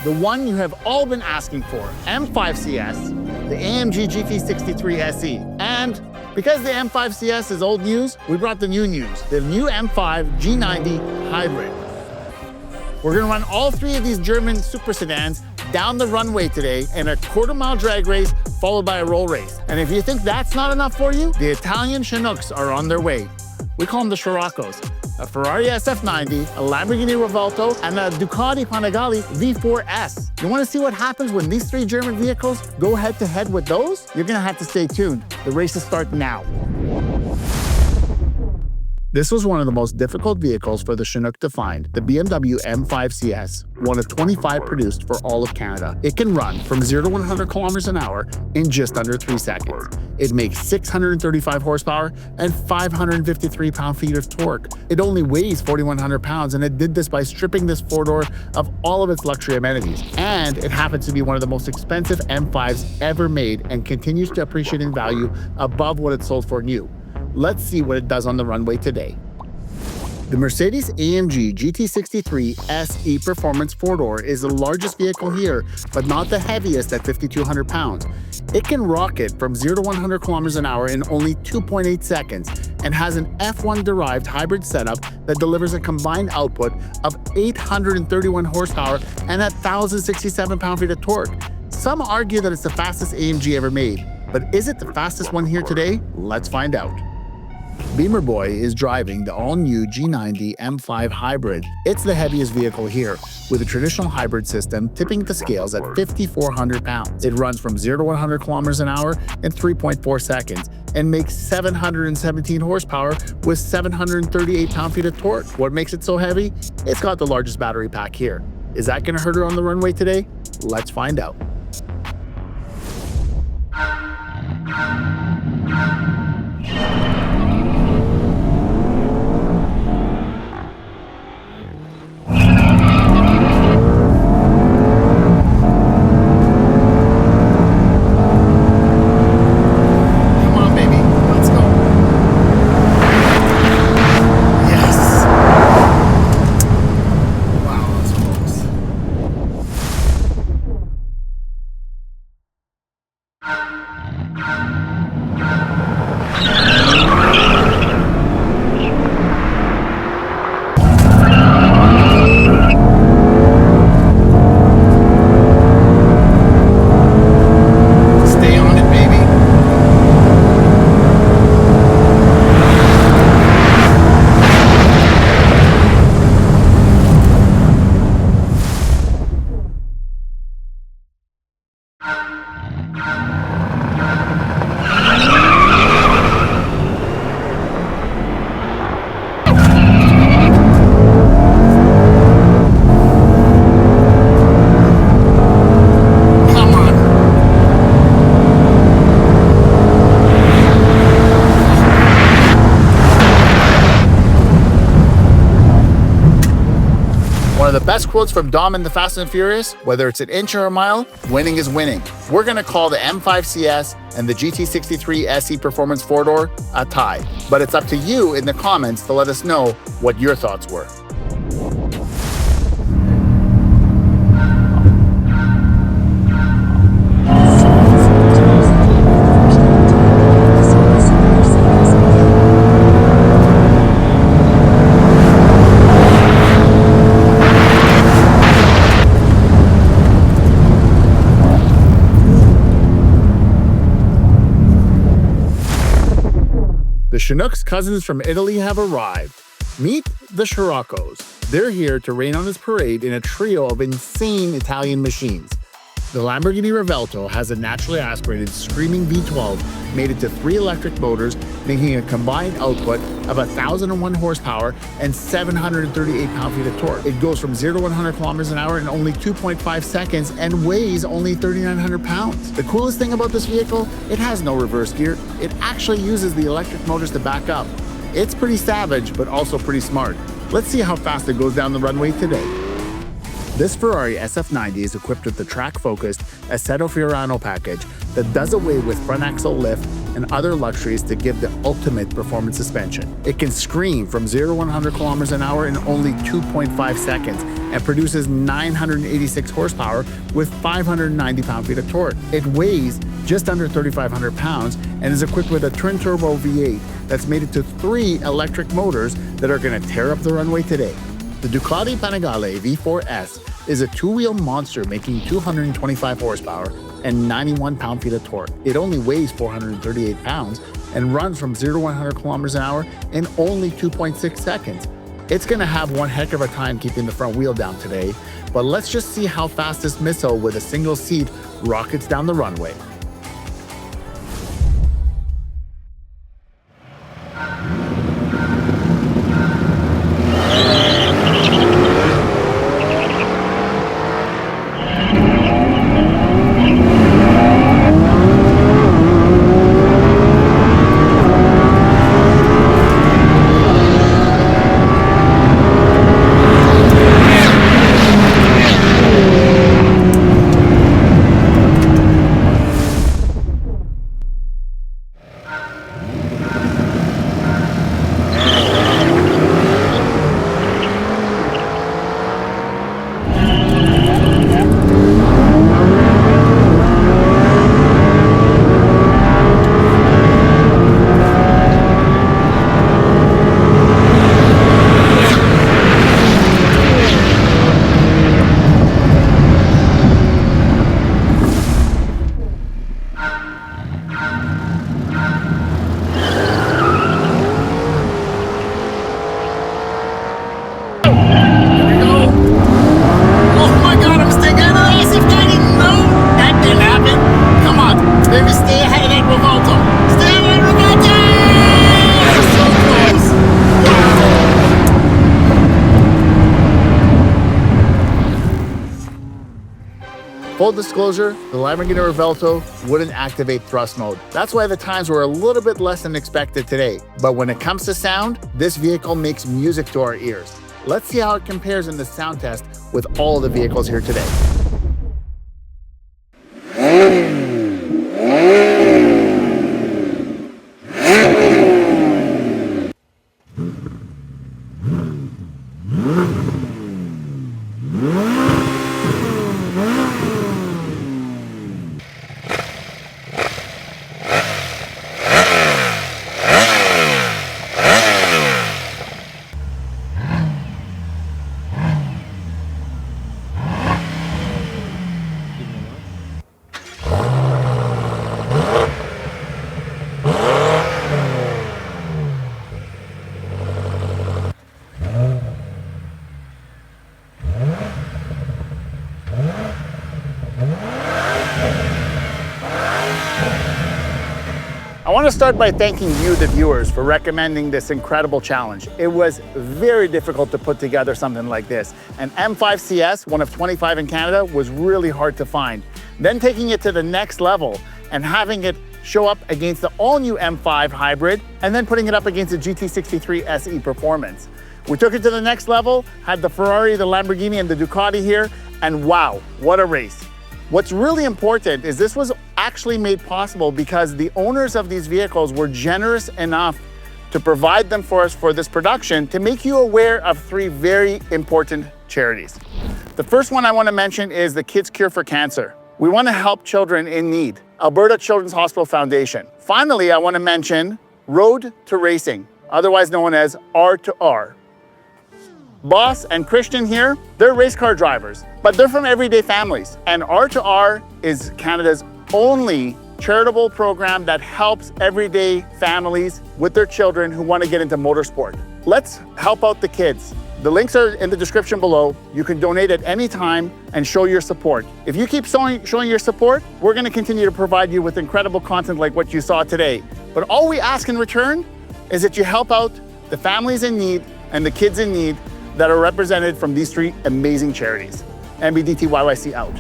the one you have all been asking for, M5 CS, the AMG GT63s SE. And because the M5 CS is old news, we brought the new news, the new M5 G90 Hybrid. We're gonna run all three of these German super sedans down the runway today in a quarter-mile drag race followed by a roll race. And if you think that's not enough for you, the Italian Chinooks are on their way. We call them the Sciroccos. A Ferrari SF90, a Lamborghini Revuelto, and a Ducati Panigale V4S. You want to see what happens when these three German vehicles go head-to-head with those? You're going to have to stay tuned. The races start now. This was one of the most difficult vehicles for the Chinook to find, the BMW M5 CS, one of 25 produced for all of Canada. It can run from 0 to 100 kilometers an hour in just under 3 seconds. It makes 635 horsepower and 553 pound-feet of torque. It only weighs 4,100 pounds, and it did this by stripping this four-door of all of its luxury amenities. And it happens to be one of the most expensive M5s ever made and continues to appreciate in value above what it sold for new. Let's see what it does on the runway today. The Mercedes AMG GT63s E-Performance 4-door is the largest vehicle here, but not the heaviest at 5,200 pounds. It can rocket from 0 to 100 kilometers an hour in only 2.8 seconds and has an F1-derived hybrid setup that delivers a combined output of 831 horsepower and 1,067 pound-feet of torque. Some argue that it's the fastest AMG ever made, but is it the fastest one here today? Let's find out. Beamer Boy is driving the all-new G90 M5 Hybrid. It's the heaviest vehicle here, with a traditional hybrid system tipping the scales at 5,400 pounds. It runs from 0 to 100 kilometers an hour in 3.4 seconds and makes 717 horsepower with 738 pound-feet of torque. What makes it so heavy? It's got the largest battery pack here. Is that going to hurt her on the runway today? Let's find out. One of the best quotes from Dom in the Fast and Furious, whether it's an inch or a mile, winning is winning. We're going to call the M5 CS and the GT63s E-Performance 4-door a tie. But it's up to you in the comments to let us know what your thoughts were. The Chinook's cousins from Italy have arrived. Meet the Sciroccos. They're here to rain on his parade in a trio of insane Italian machines. The Lamborghini Revuelto has a naturally aspirated screaming V12 mated to 3 electric motors, making a combined output of 1,001 horsepower and 738 pound-feet of torque. It goes from 0 to 100 kilometers an hour in only 2.5 seconds and weighs only 3,900 pounds. The coolest thing about this vehicle, it has no reverse gear. It actually uses the electric motors to back up. It's pretty savage, but also pretty smart. Let's see how fast it goes down the runway today. This Ferrari SF90 is equipped with the track-focused Assetto Fiorano package that does away with front axle lift and other luxuries to give the ultimate performance suspension. It can scream from 0 to 100 kilometers an hour in only 2.5 seconds and produces 986 horsepower with 590 pound-feet of torque. It weighs just under 3,500 pounds and is equipped with a twin-turbo V8 that's mated to 3 electric motors that are going to tear up the runway today. The Ducati Panigale V4S is a two-wheel monster making 225 horsepower and 91 pound-feet of torque. It only weighs 438 pounds and runs from 0 to 100 kilometers an hour in only 2.6 seconds. It's gonna have one heck of a time keeping the front wheel down today, but let's just see how fast this missile with a single seat rockets down the runway. Baby, stay ahead of that Revuelto. Stay ahead of that Revuelto! So close. Wow. Full disclosure, the Lamborghini Revuelto wouldn't activate thrust mode. That's why the times were a little bit less than expected today. But when it comes to sound, this vehicle makes music to our ears. Let's see how it compares in the sound test with all the vehicles here today. I want to start by thanking you, the viewers, for recommending this incredible challenge. It was very difficult to put together something like this. An M5 CS, one of 25 in Canada, was really hard to find. Then taking it to the next level and having it show up against the all-new M5 Hybrid, and then putting it up against the GT63s E-Performance. We took it to the next level, had the Ferrari, the Lamborghini, and the Ducati here, and wow, what a race. What's really important is this was actually made possible because the owners of these vehicles were generous enough to provide them for us for this production to make you aware of 3 very important charities. The first one I want to mention is the Kids Cure for Cancer. We want to help children in need, Alberta Children's Hospital Foundation. Finally, I want to mention Road to Racing, otherwise known as R2R. Boss and Christian here, they're race car drivers, but they're from everyday families. And R2R is Canada's only charitable program that helps everyday families with their children who want to get into motorsport. Let's help out the kids. The links are in the description below. You can donate at any time and show your support. If you keep showing your support, we're going to continue to provide you with incredible content like what you saw today. But all we ask in return is that you help out the families in need and the kids in need that are represented from these 3 amazing charities. MBDTYYC out.